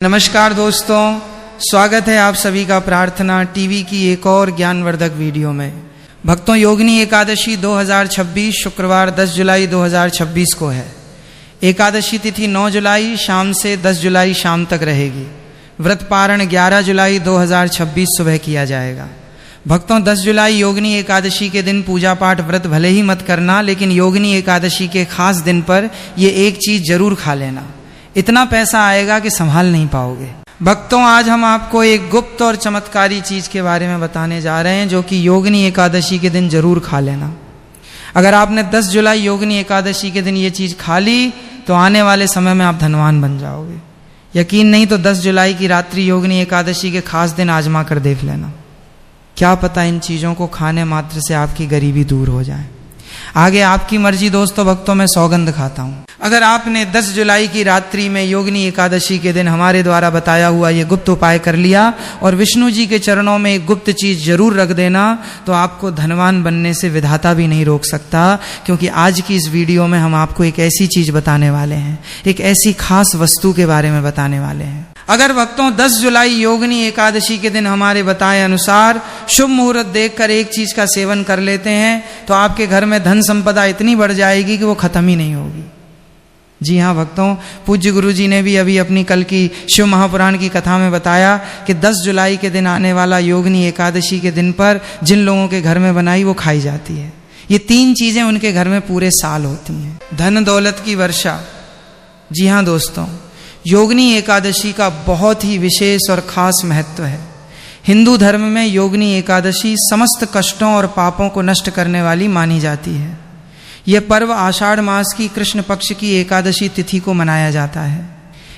नमस्कार दोस्तों, स्वागत है आप सभी का प्रार्थना टीवी की एक और ज्ञानवर्धक वीडियो में। भक्तों, योगिनी एकादशी 2026 शुक्रवार 10 जुलाई 2026 को है। एकादशी तिथि 9 जुलाई शाम से 10 जुलाई शाम तक रहेगी। व्रत पारण 11 जुलाई 2026 सुबह किया जाएगा। भक्तों, 10 जुलाई योगिनी एकादशी के दिन पूजा पाठ व्रत भले ही मत करना, लेकिन योगिनी एकादशी के खास दिन पर ये एक चीज जरूर खा लेना। इतना पैसा आएगा कि संभाल नहीं पाओगे। भक्तों, आज हम आपको एक गुप्त और चमत्कारी चीज के बारे में बताने जा रहे हैं, जो कि योगिनी एकादशी के दिन जरूर खा लेना। अगर आपने 10 जुलाई योगिनी एकादशी के दिन ये चीज खा ली तो आने वाले समय में आप धनवान बन जाओगे। यकीन नहीं तो 10 जुलाई की रात्रि योगिनी एकादशी के खास दिन आजमा कर देख लेना। क्या पता इन चीजों को खाने मात्र से आपकी गरीबी दूर हो जाए। आगे आपकी मर्जी दोस्तों। भक्तों, मैं सौगंध खाता हूं, अगर आपने 10 जुलाई की रात्रि में योगिनी एकादशी के दिन हमारे द्वारा बताया हुआ ये गुप्त उपाय कर लिया और विष्णु जी के चरणों में एक गुप्त चीज जरूर रख देना, तो आपको धनवान बनने से विधाता भी नहीं रोक सकता। क्योंकि आज की इस वीडियो में हम आपको एक ऐसी चीज बताने वाले हैं, एक ऐसी खास वस्तु के बारे में बताने वाले हैं। अगर भक्तों 10 जुलाई योगिनी एकादशी के दिन हमारे बताए अनुसार शुभ मुहूर्त देखकर एक चीज का सेवन कर लेते हैं तो आपके घर में धन संपदा इतनी बढ़ जाएगी कि वो खत्म ही नहीं होगी। जी हाँ भक्तों, पूज्य गुरु जी ने भी अभी अपनी कल की शिव महापुराण की कथा में बताया कि 10 जुलाई के दिन आने वाला योगिनी एकादशी के दिन पर जिन लोगों के घर में बनाई वो खाई जाती है। ये 3 चीजें उनके घर में पूरे साल होती हैं। धन दौलत की वर्षा। जी हाँ दोस्तों, योगिनी एकादशी का बहुत ही विशेष और खास महत्व है। हिंदू धर्म में योगिनी एकादशी समस्त कष्टों और पापों को नष्ट करने वाली मानी जाती है। यह पर्व आषाढ़ मास की कृष्ण पक्ष की एकादशी तिथि को मनाया जाता है।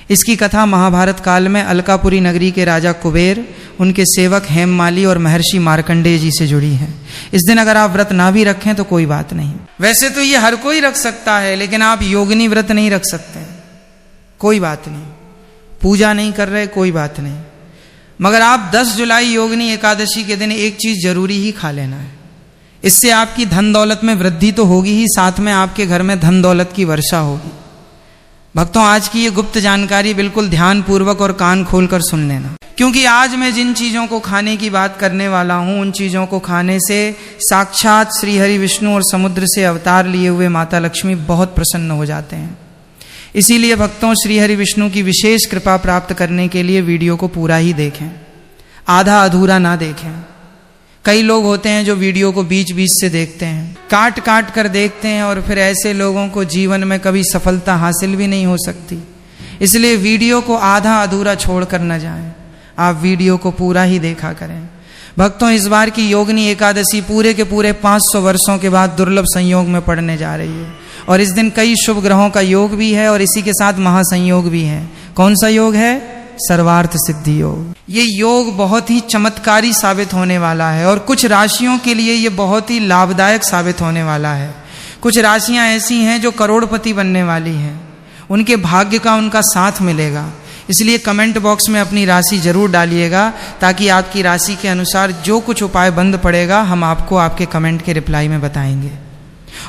इसकी कथा महाभारत काल में अलकापुरी नगरी के राजा कुबेर, उनके सेवक हेममाली और महर्षि मार्कंडेय जी से जुड़ी है। इस दिन अगर आप व्रत ना भी रखें तो कोई बात नहीं। वैसे तो ये हर कोई रख सकता है, लेकिन आप योगिनी व्रत नहीं रख सकते, कोई बात नहीं। पूजा नहीं कर रहे, कोई बात नहीं। मगर आप 10 जुलाई योगिनी एकादशी के दिन एक चीज जरूरी ही खा लेना है। इससे आपकी धन दौलत में वृद्धि तो होगी ही, साथ में आपके घर में धन दौलत की वर्षा होगी। भक्तों, आज की ये गुप्त जानकारी बिल्कुल ध्यान पूर्वक और कान खोलकर सुन लेना, क्योंकि आज मैं जिन चीजों को खाने की बात करने वाला हूं, उन चीजों को खाने से साक्षात श्री हरि विष्णु और समुद्र से अवतार लिए हुए माता लक्ष्मी बहुत प्रसन्न हो जाते हैं। इसीलिए भक्तों, श्री हरि विष्णु की विशेष कृपा प्राप्त करने के लिए वीडियो को पूरा ही देखें, आधा अधूरा ना देखें। कई लोग होते हैं जो वीडियो को बीच बीच से देखते हैं, काट काट कर देखते हैं, और फिर ऐसे लोगों को जीवन में कभी सफलता हासिल भी नहीं हो सकती। इसलिए वीडियो को आधा अधूरा छोड़कर न जाएं, आप वीडियो को पूरा ही देखा करें। भक्तों, इस बार की योगिनी एकादशी पूरे के पूरे 500 वर्षों के बाद दुर्लभ संयोग में पड़ने जा रही है, और इस दिन कई शुभ ग्रहों का योग भी है और इसी के साथ महासंयोग भी है। कौन सा योग है? सर्वार्थ सिद्धि योग। ये योग बहुत ही चमत्कारी साबित होने वाला है और कुछ राशियों के लिए ये बहुत ही लाभदायक साबित होने वाला है। कुछ राशियां ऐसी हैं जो करोड़पति बनने वाली हैं, उनके भाग्य का उनका साथ मिलेगा। इसलिए कमेंट बॉक्स में अपनी राशि जरूर डालिएगा, ताकि आपकी राशि के अनुसार जो कुछ उपाय बंद पड़ेगा हम आपको आपके कमेंट के रिप्लाई में बताएंगे।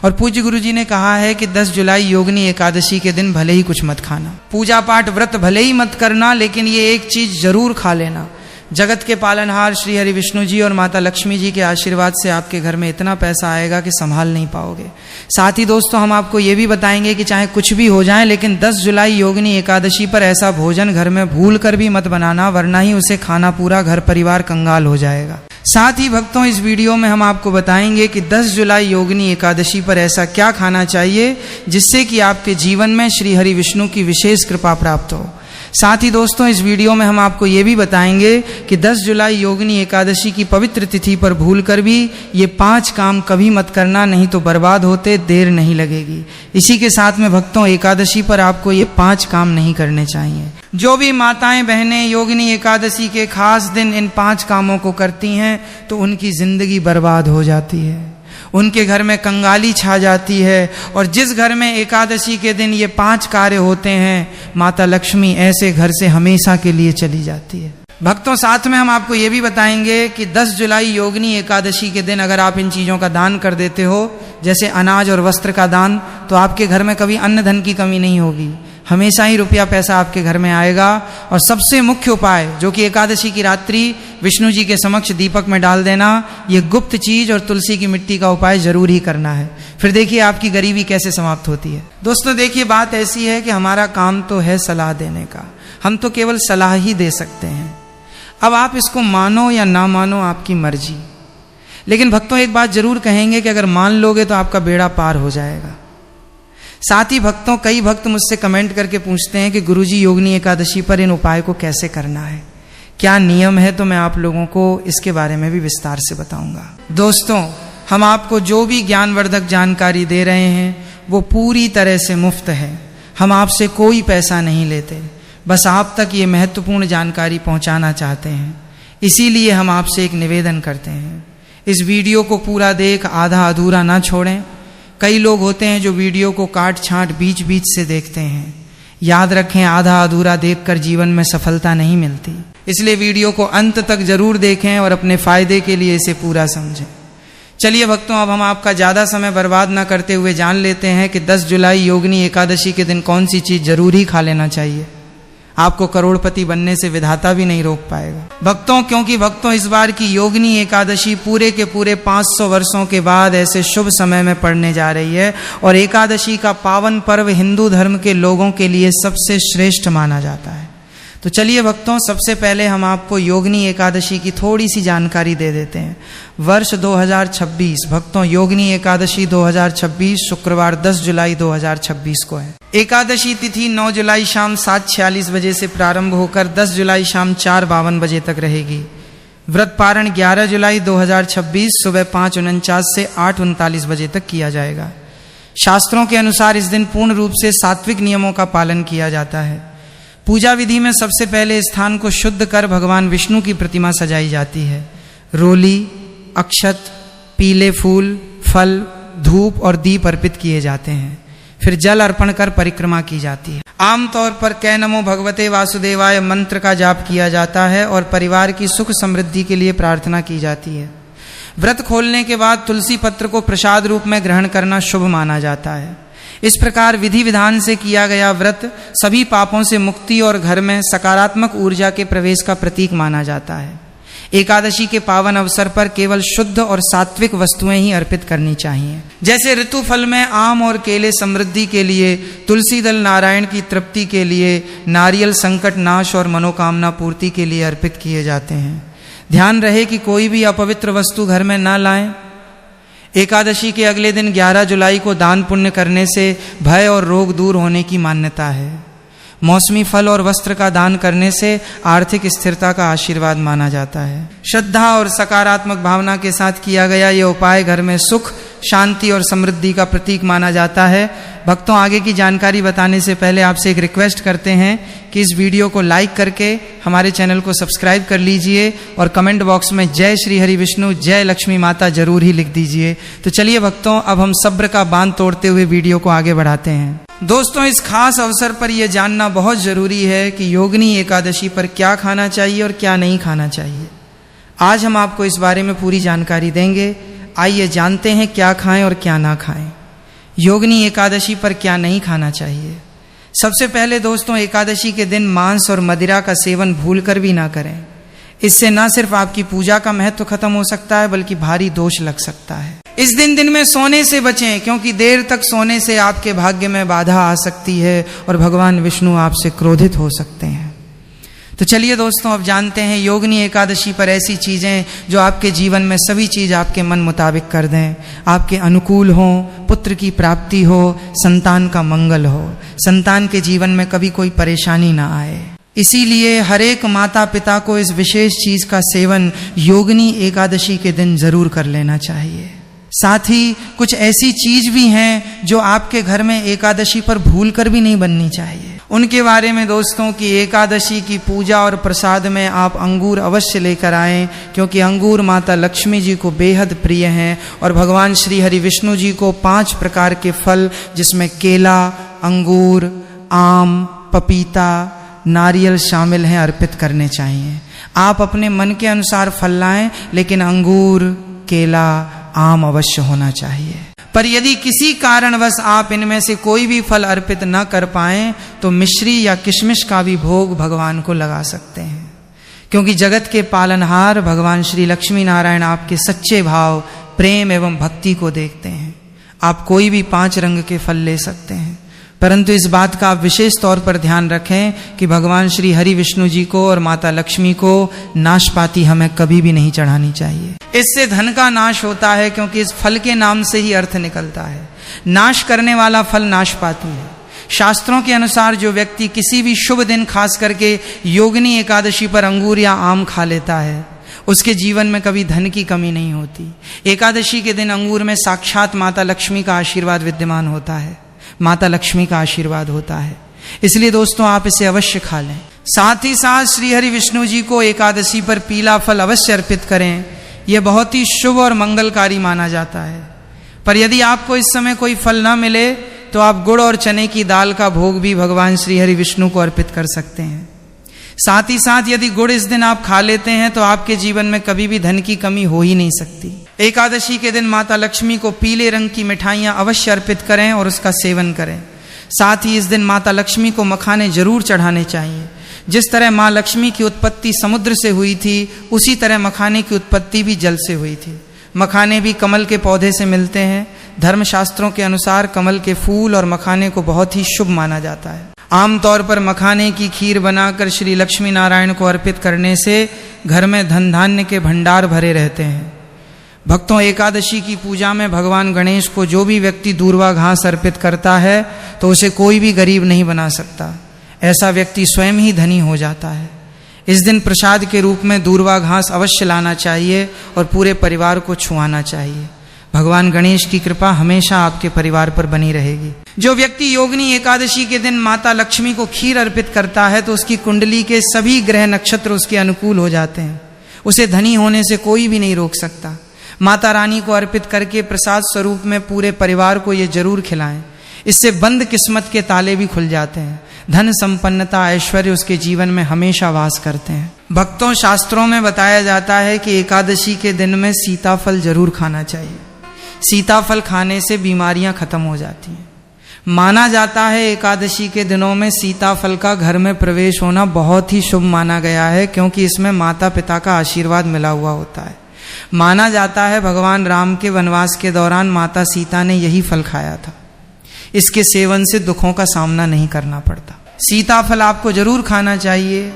और पूज्य गुरु जी ने कहा है कि 10 जुलाई योगिनी एकादशी के दिन भले ही कुछ मत खाना, पूजा पाठ व्रत भले ही मत करना, लेकिन ये एक चीज जरूर खा लेना। जगत के पालनहार श्री हरि विष्णु जी और माता लक्ष्मी जी के आशीर्वाद से आपके घर में इतना पैसा आएगा कि संभाल नहीं पाओगे। साथ ही दोस्तों, हम आपको ये भी बताएंगे कि चाहे कुछ भी हो जाए, लेकिन 10 जुलाई योगिनी एकादशी पर ऐसा भोजन घर में भूल कर भी मत बनाना, वरना ही उसे खाना पूरा घर परिवार कंगाल हो जाएगा। साथ ही भक्तों, इस वीडियो में हम आपको बताएंगे कि 10 जुलाई योगिनी एकादशी पर ऐसा क्या खाना चाहिए जिससे कि आपके जीवन में श्री हरि विष्णु की विशेष कृपा प्राप्त हो। साथ ही दोस्तों, इस वीडियो में हम आपको ये भी बताएंगे कि 10 जुलाई योगिनी एकादशी की पवित्र तिथि पर भूल कर भी ये 5 काम कभी मत करना, नहीं तो बर्बाद होते देर नहीं लगेगी। इसी के साथ में भक्तों, एकादशी पर आपको ये 5 काम नहीं करने चाहिए। जो भी माताएं बहनें योगिनी एकादशी के खास दिन इन 5 कामों को करती हैं तो उनकी जिंदगी बर्बाद हो जाती है, उनके घर में कंगाली छा जाती है। और जिस घर में एकादशी के दिन ये 5 कार्य होते हैं, माता लक्ष्मी ऐसे घर से हमेशा के लिए चली जाती है। भक्तों, साथ में हम आपको ये भी बताएंगे कि 10 जुलाई योगिनी एकादशी के दिन अगर आप इन चीजों का दान कर देते हो, जैसे अनाज और वस्त्र का दान, तो आपके घर में कभी अन्न धन की कमी नहीं होगी। हमेशा ही रुपया पैसा आपके घर में आएगा। और सबसे मुख्य उपाय जो कि एकादशी की रात्रि विष्णु जी के समक्ष दीपक में डाल देना, ये गुप्त चीज और तुलसी की मिट्टी का उपाय जरूर ही करना है। फिर देखिए आपकी गरीबी कैसे समाप्त होती है। दोस्तों देखिए, बात ऐसी है कि हमारा काम तो है सलाह देने का, हम तो केवल सलाह ही दे सकते हैं। अब आप इसको मानो या ना मानो आपकी मर्जी, लेकिन भक्तों एक बात जरूर कहेंगे कि अगर मान लोगे तो आपका बेड़ा पार हो जाएगा। साथ ही भक्तों, कई भक्त मुझसे कमेंट करके पूछते हैं कि गुरुजी योगिनी एकादशी पर इन उपाय को कैसे करना है, क्या नियम है, तो मैं आप लोगों को इसके बारे में भी विस्तार से बताऊंगा। दोस्तों, हम आपको जो भी ज्ञानवर्धक जानकारी दे रहे हैं वो पूरी तरह से मुफ्त है। हम आपसे कोई पैसा नहीं लेते, बस आप तक ये महत्वपूर्ण जानकारी पहुंचाना चाहते हैं। इसीलिए हम आपसे एक निवेदन करते हैं, इस वीडियो को पूरा देख आधा अधूरा ना छोड़ें। कई लोग होते हैं जो वीडियो को काट छांट बीच बीच से देखते हैं। याद रखें, आधा अधूरा देखकर जीवन में सफलता नहीं मिलती, इसलिए वीडियो को अंत तक जरूर देखें और अपने फायदे के लिए इसे पूरा समझें। चलिए भक्तों, अब हम आपका ज्यादा समय बर्बाद ना करते हुए जान लेते हैं कि 10 जुलाई योगिनी एकादशी के दिन कौन सी चीज जरूर ही खा लेना चाहिए। आपको करोड़पति बनने से विधाता भी नहीं रोक पाएगा भक्तों, क्योंकि भक्तों इस बार की योगिनी एकादशी पूरे के पूरे 500 वर्षों के बाद ऐसे शुभ समय में पड़ने जा रही है। और एकादशी का पावन पर्व हिंदू धर्म के लोगों के लिए सबसे श्रेष्ठ माना जाता है। तो चलिए भक्तों, सबसे पहले हम आपको योगिनी एकादशी की थोड़ी सी जानकारी दे देते हैं। वर्ष 2026 भक्तों, योगिनी एकादशी 2026 शुक्रवार 10 जुलाई 2026 को है। एकादशी तिथि 9 जुलाई शाम 7:46 बजे से प्रारंभ होकर 10 जुलाई शाम 4:52 बजे तक रहेगी। व्रत पारण 11 जुलाई 2026 सुबह 5:49 से 8:39 बजे तक किया जाएगा। शास्त्रों के अनुसार इस दिन पूर्ण रूप से सात्विक नियमों का पालन किया जाता है। पूजा विधि में सबसे पहले स्थान को शुद्ध कर भगवान विष्णु की प्रतिमा सजाई जाती है। रोली, अक्षत, पीले फूल, फल, धूप और दीप अर्पित किए जाते हैं। फिर जल अर्पण कर परिक्रमा की जाती है। आमतौर पर कै नमो भगवते वासुदेवाय मंत्र का जाप किया जाता है और परिवार की सुख समृद्धि के लिए प्रार्थना की जाती है। व्रत खोलने के बाद तुलसी पत्र को प्रसाद रूप में ग्रहण करना शुभ माना जाता है। इस प्रकार विधि विधान से किया गया व्रत सभी पापों से मुक्ति और घर में सकारात्मक ऊर्जा के प्रवेश का प्रतीक माना जाता है। एकादशी के पावन अवसर पर केवल शुद्ध और सात्विक वस्तुएं ही अर्पित करनी चाहिए। जैसे ऋतु फल में आम और केले समृद्धि के लिए, तुलसी दल नारायण की तृप्ति के लिए, नारियल संकट नाश और मनोकामना पूर्ति के लिए अर्पित किए जाते हैं। ध्यान रहे कि कोई भी अपवित्र वस्तु घर में ना लाएं। एकादशी के अगले दिन 11 जुलाई को दान पुण्य करने से भय और रोग दूर होने की मान्यता है। मौसमी फल और वस्त्र का दान करने से आर्थिक स्थिरता का आशीर्वाद माना जाता है। श्रद्धा और सकारात्मक भावना के साथ किया गया ये उपाय घर में सुख, शांति और समृद्धि का प्रतीक माना जाता है। भक्तों, आगे की जानकारी बताने से पहले आपसे एक रिक्वेस्ट करते हैं कि इस वीडियो को लाइक करके हमारे चैनल को सब्सक्राइब कर लीजिए और कमेंट बॉक्स में जय श्री हरि विष्णु, जय लक्ष्मी माता जरूर ही लिख दीजिए। तो चलिए भक्तों, अब हम सब्र का बांध तोड़ते हुए वीडियो को आगे बढ़ाते हैं। दोस्तों, इस खास अवसर पर यह जानना बहुत जरूरी है कि योगिनी एकादशी पर क्या खाना चाहिए और क्या नहीं खाना चाहिए। आज हम आपको इस बारे में पूरी जानकारी देंगे। आइए जानते हैं क्या खाएं और क्या ना खाएं। योगिनी एकादशी पर क्या नहीं खाना चाहिए। सबसे पहले दोस्तों, एकादशी के दिन मांस और मदिरा का सेवन भूलकर भी ना करें। इससे न सिर्फ आपकी पूजा का महत्व खत्म हो सकता है, बल्कि भारी दोष लग सकता है। इस दिन में सोने से बचें, क्योंकि देर तक सोने से आपके भाग्य में बाधा आ सकती है और भगवान विष्णु आपसे क्रोधित हो सकते हैं। तो चलिए दोस्तों, अब जानते हैं योगिनी एकादशी पर ऐसी चीजें जो आपके जीवन में सभी चीज आपके मन मुताबिक कर दें, आपके अनुकूल हो, पुत्र की प्राप्ति हो, संतान का मंगल हो, संतान के जीवन में कभी कोई परेशानी ना आए। इसीलिए हर एक माता पिता को इस विशेष चीज का सेवन योगिनी एकादशी के दिन जरूर कर लेना चाहिए। साथ ही कुछ ऐसी चीज भी हैं जो आपके घर में एकादशी पर भूल कर भी नहीं बननी चाहिए। उनके बारे में दोस्तों की एकादशी की पूजा और प्रसाद में आप अंगूर अवश्य लेकर आएं, क्योंकि अंगूर माता लक्ष्मी जी को बेहद प्रिय हैं और भगवान श्री हरि विष्णु जी को 5 प्रकार के फल, जिसमें केला, अंगूर, आम, पपीता, नारियल शामिल हैं, अर्पित करने चाहिए। आप अपने मन के अनुसार फल लाएं, लेकिन अंगूर, केला, आम अवश्य होना चाहिए। पर यदि किसी कारणवश आप इनमें से कोई भी फल अर्पित न कर पाएं तो मिश्री या किशमिश का भी भोग भगवान को लगा सकते हैं, क्योंकि जगत के पालनहार भगवान श्री लक्ष्मी नारायण आपके सच्चे भाव, प्रेम एवं भक्ति को देखते हैं। आप कोई भी 5 रंग के फल ले सकते हैं, परंतु इस बात का आप विशेष तौर पर ध्यान रखें कि भगवान श्री हरि विष्णु जी को और माता लक्ष्मी को नाशपाती हमें कभी भी नहीं चढ़ानी चाहिए। इससे धन का नाश होता है, क्योंकि इस फल के नाम से ही अर्थ निकलता है। नाश करने वाला फल नाशपाती है। शास्त्रों के अनुसार जो व्यक्ति किसी भी शुभ दिन, खास करके योगिनी एकादशी पर अंगूर या आम खा लेता है, उसके जीवन में कभी धन की कमी नहीं होती। एकादशी के दिन अंगूर में साक्षात माता लक्ष्मी का आशीर्वाद विद्यमान होता है, माता लक्ष्मी का आशीर्वाद होता है। इसलिए दोस्तों आप इसे अवश्य खा लें। साथ ही साथ श्री हरि विष्णु जी को एकादशी पर पीला फल अवश्य अर्पित करें। यह बहुत ही शुभ और मंगलकारी माना जाता है। पर यदि आपको इस समय कोई फल ना मिले तो आप गुड़ और चने की दाल का भोग भी भगवान श्री हरि विष्णु को अर्पित कर सकते हैं। साथ ही साथ यदि गुड़ इस दिन आप खा लेते हैं तो आपके जीवन में कभी भी धन की कमी हो ही नहीं सकती। एकादशी के दिन माता लक्ष्मी को पीले रंग की मिठाइयां अवश्य अर्पित करें और उसका सेवन करें। साथ ही इस दिन माता लक्ष्मी को मखाने जरूर चढ़ाने चाहिए। जिस तरह माँ लक्ष्मी की उत्पत्ति समुद्र से हुई थी, उसी तरह मखाने की उत्पत्ति भी जल से हुई थी। मखाने भी कमल के पौधे से मिलते हैं। धर्मशास्त्रों के अनुसार कमल के फूल और मखाने को बहुत ही शुभ माना जाता है। आमतौर पर मखाने की खीर बनाकर श्री लक्ष्मी नारायण को अर्पित करने से घर में धन धान्य के भंडार भरे रहते हैं। भक्तों, एकादशी की पूजा में भगवान गणेश को जो भी व्यक्ति दूर्वा घास अर्पित करता है तो उसे कोई भी गरीब नहीं बना सकता। ऐसा व्यक्ति स्वयं ही धनी हो जाता है। इस दिन प्रसाद के रूप में दूर्वा घास अवश्य लाना चाहिए और पूरे परिवार को छुआना चाहिए। भगवान गणेश की कृपा हमेशा आपके परिवार पर बनी रहेगी। जो व्यक्ति योगिनी एकादशी के दिन माता लक्ष्मी को खीर अर्पित करता है तो उसकी कुंडली के सभी ग्रह नक्षत्र उसके अनुकूल हो जाते हैं। उसे धनी होने से कोई भी नहीं रोक सकता। माता रानी को अर्पित करके प्रसाद स्वरूप में पूरे परिवार को ये जरूर खिलाएं। इससे बंद किस्मत के ताले भी खुल जाते हैं। धन संपन्नता, ऐश्वर्य उसके जीवन में हमेशा वास करते हैं। भक्तों, शास्त्रों में बताया जाता है कि एकादशी के दिन में सीताफल जरूर खाना चाहिए। सीताफल खाने से बीमारियां खत्म हो जाती हैं। माना जाता है एकादशी के दिनों में सीताफल का घर में प्रवेश होना बहुत ही शुभ माना गया है, क्योंकि इसमें माता पिता का आशीर्वाद मिला हुआ होता है। माना जाता है भगवान राम के वनवास के दौरान माता सीता ने यही फल खाया था। इसके सेवन से दुखों का सामना नहीं करना पड़ता। सीताफल आपको जरूर खाना चाहिए।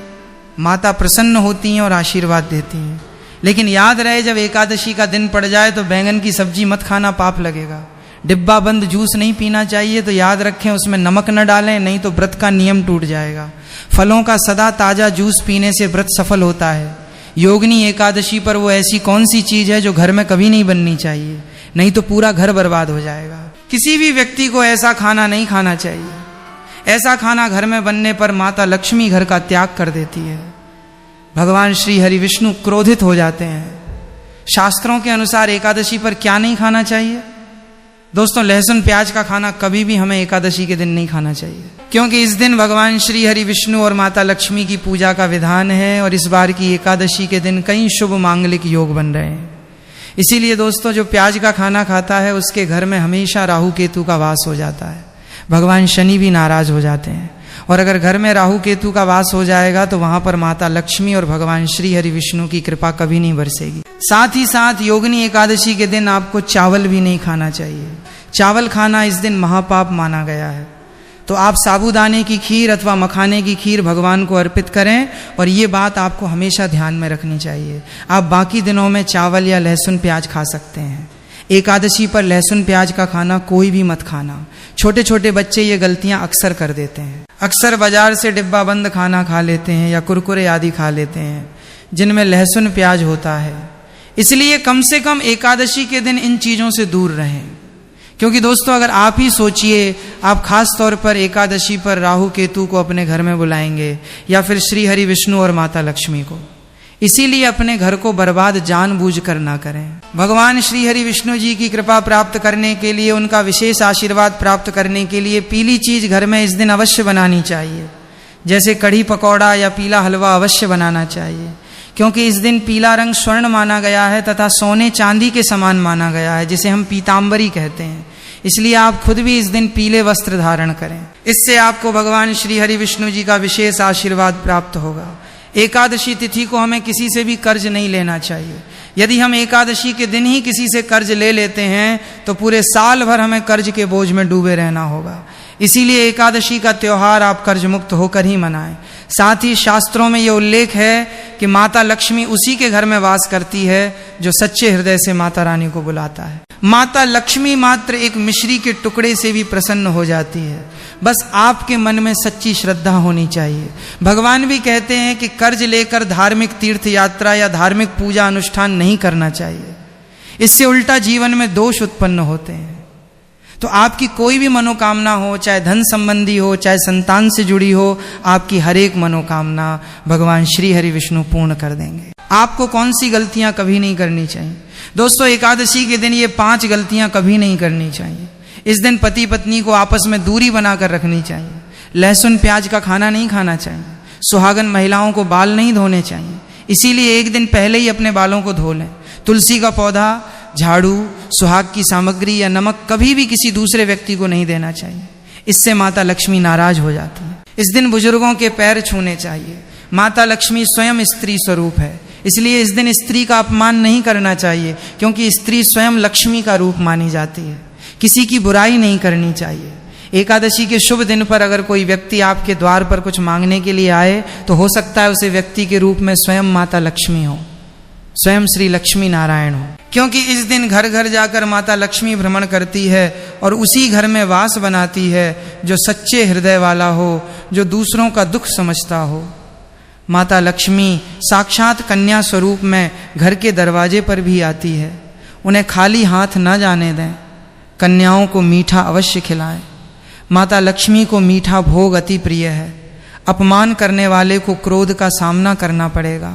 माता प्रसन्न होती हैं और आशीर्वाद देती हैं। लेकिन याद रहे, जब एकादशी का दिन पड़ जाए तो बैंगन की सब्जी मत खाना, पाप लगेगा। डिब्बा बंद जूस नहीं पीना चाहिए, तो याद रखें उसमें नमक न डालें, नहीं तो व्रत का नियम टूट जाएगा। फलों का सदा ताजा जूस पीने से व्रत सफल होता है। योगिनी एकादशी पर वो ऐसी कौन सी चीज है जो घर में कभी नहीं बननी चाहिए, नहीं तो पूरा घर बर्बाद हो जाएगा। किसी भी व्यक्ति को ऐसा खाना नहीं खाना चाहिए। ऐसा खाना घर में बनने पर माता लक्ष्मी घर का त्याग कर देती है। भगवान श्री हरि विष्णु क्रोधित हो जाते हैं। शास्त्रों के अनुसार एकादशी पर क्या नहीं खाना चाहिए? दोस्तों, लहसुन प्याज का खाना कभी भी हमें एकादशी के दिन नहीं खाना चाहिए, क्योंकि इस दिन भगवान श्री हरि विष्णु और माता लक्ष्मी की पूजा का विधान है और इस बार की एकादशी के दिन कई शुभ मांगलिक योग बन रहे हैं। इसीलिए दोस्तों, जो प्याज का खाना खाता है उसके घर में हमेशा राहु केतु का वास हो जाता है। भगवान शनि भी नाराज हो जाते हैं। और अगर घर में राहु केतु का वास हो जाएगा तो वहां पर माता लक्ष्मी और भगवान श्री हरि विष्णु की कृपा कभी नहीं बरसेगी। साथ ही साथ योगिनी एकादशी के दिन आपको चावल भी नहीं खाना चाहिए। चावल खाना इस दिन महापाप माना गया है। तो आप साबूदाने की खीर अथवा मखाने की खीर भगवान को अर्पित करें, और ये बात आपको हमेशा ध्यान में रखनी चाहिए। आप बाकी दिनों में चावल या लहसुन प्याज खा सकते हैं। एकादशी पर लहसुन प्याज का खाना कोई भी मत खाना। छोटे छोटे बच्चे ये गलतियां अक्सर कर देते हैं। अक्सर बाजार से डिब्बा बंद खाना खा लेते हैं या कुरकुरे आदि खा लेते हैं जिनमें लहसुन प्याज होता है। इसलिए कम से कम एकादशी के दिन इन चीजों से दूर रहें। क्योंकि दोस्तों, अगर आप ही सोचिए, आप खास तौर पर एकादशी पर राहु केतु को अपने घर में बुलाएंगे या फिर श्री हरि विष्णु और माता लक्ष्मी को, इसीलिए अपने घर को बर्बाद जानबूझकर ना करें। भगवान श्री हरि विष्णु जी की कृपा प्राप्त करने के लिए, उनका विशेष आशीर्वाद प्राप्त करने के लिए पीली चीज घर में इस दिन अवश्य बनानी चाहिए। जैसे कढ़ी पकौड़ा या पीला हलवा अवश्य बनाना चाहिए, क्योंकि इस दिन पीला रंग स्वर्ण माना गया है तथा सोने चांदी के समान माना गया है, जिसे हम पीताम्बरी कहते हैं। इसलिए आप खुद भी इस दिन पीले वस्त्र धारण करें। इससे आपको भगवान श्री हरि विष्णु जी का विशेष आशीर्वाद प्राप्त होगा। एकादशी तिथि को हमें किसी से भी कर्ज नहीं लेना चाहिए। यदि हम एकादशी के दिन ही किसी से कर्ज ले लेते हैं तो पूरे साल भर हमें कर्ज के बोझ में डूबे रहना होगा। इसीलिए एकादशी का त्योहार आप कर्ज मुक्त होकर ही मनाएं। साथ ही शास्त्रों में यह उल्लेख है कि माता लक्ष्मी उसी के घर में वास करती है जो सच्चे हृदय से माता रानी को बुलाता है। माता लक्ष्मी मात्र एक मिश्री के टुकड़े से भी प्रसन्न हो जाती है। बस आपके मन में सच्ची श्रद्धा होनी चाहिए। भगवान भी कहते हैं कि कर्ज लेकर धार्मिक तीर्थ यात्रा या धार्मिक पूजा अनुष्ठान नहीं करना चाहिए, इससे उल्टा जीवन में दोष उत्पन्न होते हैं। तो आपकी कोई भी मनोकामना हो, चाहे धन संबंधी हो, चाहे संतान से जुड़ी हो, आपकी हर एक मनोकामना भगवान श्री हरि विष्णु पूर्ण कर देंगे। आपको कौन सी गलतियां कभी नहीं करनी चाहिए? दोस्तों, एकादशी के दिन ये 5 गलतियां कभी नहीं करनी चाहिए। इस दिन पति पत्नी को आपस में दूरी बनाकर रखनी चाहिए। लहसुन प्याज का खाना नहीं खाना चाहिए। सुहागन महिलाओं को बाल नहीं धोने चाहिए, इसीलिए एक दिन पहले ही अपने बालों को धो लें। तुलसी का पौधा, झाड़ू, सुहाग की सामग्री या नमक कभी भी किसी दूसरे व्यक्ति को नहीं देना चाहिए, इससे माता लक्ष्मी नाराज हो जाती है। इस दिन बुजुर्गों के पैर छूने चाहिए। माता लक्ष्मी स्वयं स्त्री स्वरूप है, इसलिए इस दिन स्त्री का अपमान नहीं करना चाहिए, क्योंकि स्त्री स्वयं लक्ष्मी का रूप मानी जाती है। किसी की बुराई नहीं करनी चाहिए। एकादशी के शुभ दिन पर अगर कोई व्यक्ति आपके द्वार पर कुछ मांगने के लिए आए तो हो सकता है उसे व्यक्ति के रूप में स्वयं माता लक्ष्मी हो, स्वयं श्री लक्ष्मी नारायण हो, क्योंकि इस दिन घर घर जाकर माता लक्ष्मी भ्रमण करती है और उसी घर में वास बनाती है जो सच्चे हृदय वाला हो, जो दूसरों का दुख समझता हो। माता लक्ष्मी साक्षात कन्या स्वरूप में घर के दरवाजे पर भी आती है। उन्हें खाली हाथ न जाने दें। कन्याओं को मीठा अवश्य खिलाएं। माता लक्ष्मी को मीठा भोग अति प्रिय है। अपमान करने वाले को क्रोध का सामना करना पड़ेगा।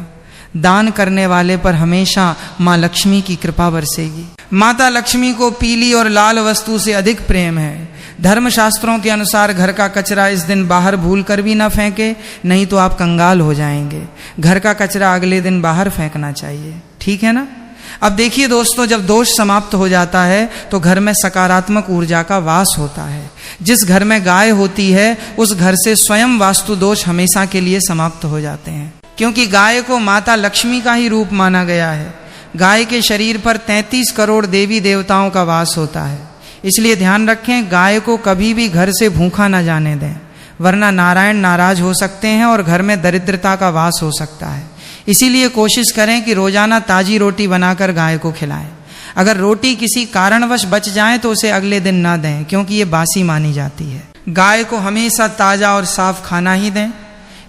दान करने वाले पर हमेशा माँ लक्ष्मी की कृपा बरसेगी। माता लक्ष्मी को पीली और लाल वस्तु से अधिक प्रेम है। धर्मशास्त्रों के अनुसार घर का कचरा इस दिन बाहर भूल कर भी ना फेंके, नहीं तो आप कंगाल हो जाएंगे। घर का कचरा अगले दिन बाहर फेंकना चाहिए, ठीक है ना? अब देखिए दोस्तों, जब दोष समाप्त हो जाता है तो घर में सकारात्मक ऊर्जा का वास होता है। जिस घर में गाय होती है उस घर से स्वयं वास्तु दोष हमेशा के लिए समाप्त हो जाते हैं, क्योंकि गाय को माता लक्ष्मी का ही रूप माना गया है। गाय के शरीर पर 33 करोड़ देवी देवताओं का वास होता है। इसलिए ध्यान रखें, गाय को कभी भी घर से भूखा न जाने दें, वरना नारायण नाराज हो सकते हैं और घर में दरिद्रता का वास हो सकता है। इसीलिए कोशिश करें कि रोजाना ताजी रोटी बनाकर गाय को खिलाएं। अगर रोटी किसी कारणवश बच जाए तो उसे अगले दिन ना दें, क्योंकि ये बासी मानी जाती है। गाय को हमेशा ताजा और साफ खाना ही दें।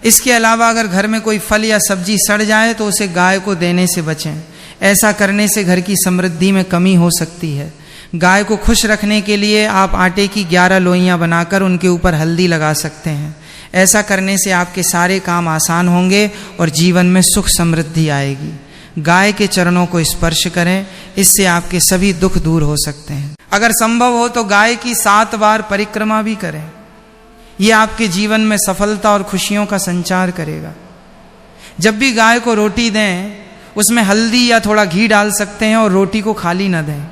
इसके अलावा अगर घर में कोई फल या सब्जी सड़ जाए तो उसे गाय को देने से बचें। ऐसा करने से घर की समृद्धि में कमी हो सकती है। गाय को खुश रखने के लिए आप आटे की 11 लोइयां बनाकर उनके ऊपर हल्दी लगा सकते हैं। ऐसा करने से आपके सारे काम आसान होंगे और जीवन में सुख समृद्धि आएगी। गाय के चरणों को स्पर्श करें, इससे आपके सभी दुख दूर हो सकते हैं। अगर संभव हो तो गाय की 7 बार परिक्रमा भी करें। यह आपके जीवन में सफलता और खुशियों का संचार करेगा। जब भी गाय को रोटी दें, उसमें हल्दी या थोड़ा घी डाल सकते हैं और रोटी को खाली न दें।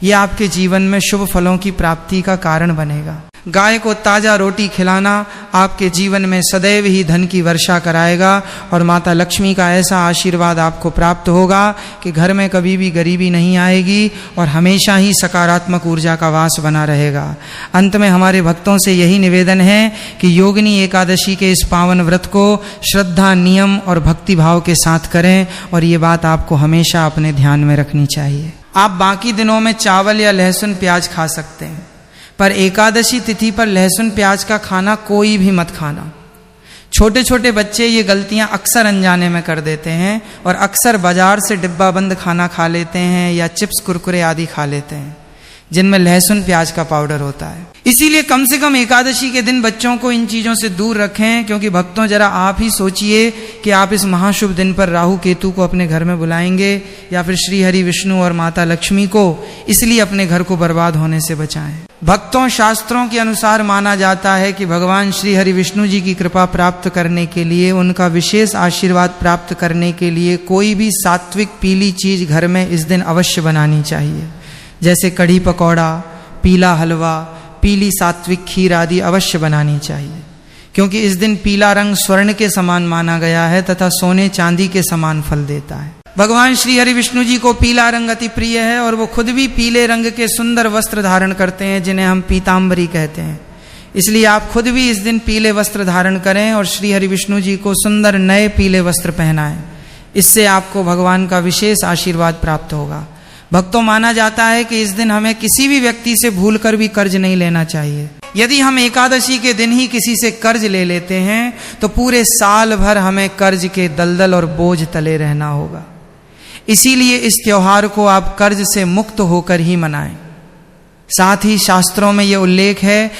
यह आपके जीवन में शुभ फलों की प्राप्ति का कारण बनेगा। गाय को ताजा रोटी खिलाना आपके जीवन में सदैव ही धन की वर्षा कराएगा और माता लक्ष्मी का ऐसा आशीर्वाद आपको प्राप्त होगा कि घर में कभी भी गरीबी नहीं आएगी और हमेशा ही सकारात्मक ऊर्जा का वास बना रहेगा। अंत में हमारे भक्तों से यही निवेदन है कि योगिनी एकादशी के इस पावन व्रत को श्रद्धा, नियम और भक्ति भाव के साथ करें, और ये बात आपको हमेशा अपने ध्यान में रखनी चाहिए। आप बाकी दिनों में चावल या लहसुन प्याज खा सकते हैं, पर एकादशी तिथि पर लहसुन प्याज का खाना कोई भी मत खाना। छोटे छोटे बच्चे ये गलतियां अक्सर अनजाने में कर देते हैं और अक्सर बाजार से डिब्बा बंद खाना खा लेते हैं या चिप्स कुरकुरे आदि खा लेते हैं, जिनमें लहसुन प्याज का पाउडर होता है। इसीलिए कम से कम एकादशी के दिन बच्चों को इन चीजों से दूर रखें, क्योंकि भक्तों जरा आप ही सोचिए कि आप इस महाशुभ दिन पर राहु केतु को अपने घर में बुलाएंगे या फिर श्री हरि विष्णु और माता लक्ष्मी को, इसलिए अपने घर को बर्बाद होने से बचाएं। भक्तों, शास्त्रों के अनुसार माना जाता है कि भगवान श्री हरि विष्णु जी की कृपा प्राप्त करने के लिए, उनका विशेष आशीर्वाद प्राप्त करने के लिए कोई भी सात्विक पीली चीज घर में इस दिन अवश्य बनानी चाहिए, जैसे कढ़ी पकौड़ा, पीला हलवा, पीली सात्विक खीर आदि अवश्य बनानी चाहिए, क्योंकि इस दिन पीला रंग स्वर्ण के समान माना गया है तथा सोने चांदी के समान फल देता है। भगवान श्री हरि विष्णु जी को पीला रंग अति प्रिय है और वो खुद भी पीले रंग के सुंदर वस्त्र धारण करते हैं, जिन्हें हम पीताम्बरी कहते हैं। इसलिए आप खुद भी इस दिन पीले वस्त्र धारण करें और श्री हरि विष्णु जी को सुंदर नए पीले वस्त्र पहनाएं। इससे आपको भगवान का विशेष आशीर्वाद प्राप्त होगा। भक्तों, माना जाता है कि इस दिन हमें किसी भी व्यक्ति से भूल कर भी कर्ज नहीं लेना चाहिए। यदि हम एकादशी के दिन ही किसी से कर्ज ले लेते हैं तो पूरे साल भर हमें कर्ज के दलदल और बोझ तले रहना होगा। इसीलिए इस त्योहार को आप कर्ज से मुक्त होकर ही मनाएं। साथ ही शास्त्रों में यह उल्लेख है